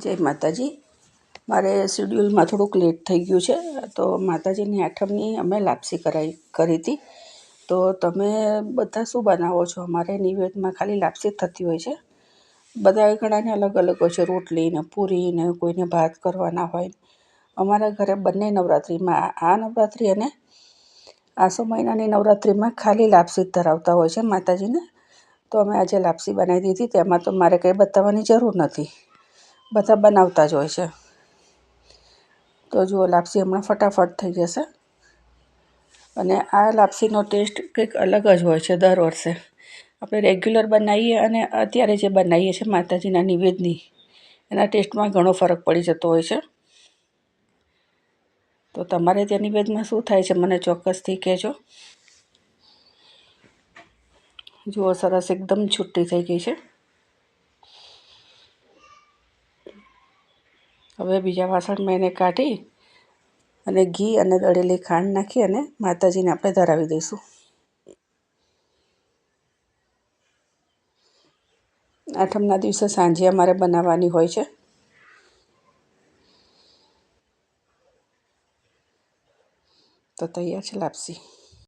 જય માતાજી. મારે શેડ્યુલમાં થોડુંક લેટ થઈ ગયું છે, તો માતાજીની આઠમની અમે લાપસી કરી હતી. તો તમે બધા શું બનાવો છો? અમારે નિવેદમાં ખાલી લાપસી જ થતી હોય છે. બધા ઘણાને અલગ અલગ હોય છે, રોટલી ને પૂરી ને કોઈને ભાત કરવાના હોય. અમારા ઘરે બંને નવરાત્રિમાં આ નવરાત્રિ અને આસો મહિનાની નવરાત્રિમાં ખાલી લાપસી જ ધરાવતા હોય છે માતાજીને. તો અમે આજે લાપસી બનાવી દીધી. તેમાં તો મારે કંઈ બતાવવાની જરૂર નથી, બધા બનાવતા જ હોય છે. તો જુઓ, લાપસી હમણાં ફટાફટ થઈ જશે. અને આ લાપસીનો ટેસ્ટ કંઈક અલગ જ હોય છે દર વર્ષે. આપણે રેગ્યુલર બનાવીએ અને અત્યારે જે બનાવીએ છીએ માતાજીના નિવેદની, એના ટેસ્ટમાં ઘણો ફરક પડી જતો હોય છે. તો તમારે ત્યાં નિવેદમાં શું થાય છે મને ચોક્કસથી કહેજો. જુઓ, સરસ એકદમ છૂટી થઈ ગઈ છે. હવે બીજા વાસણમાં એને કાઢી અને ઘી અને દળેલી ખાંડ નાખી અને માતાજીને આપણે ધરાવી દઈશું. આઠમના દિવસે સાંજે અમારે બનાવવાની હોય છે. તો તૈયાર છે લાપસી.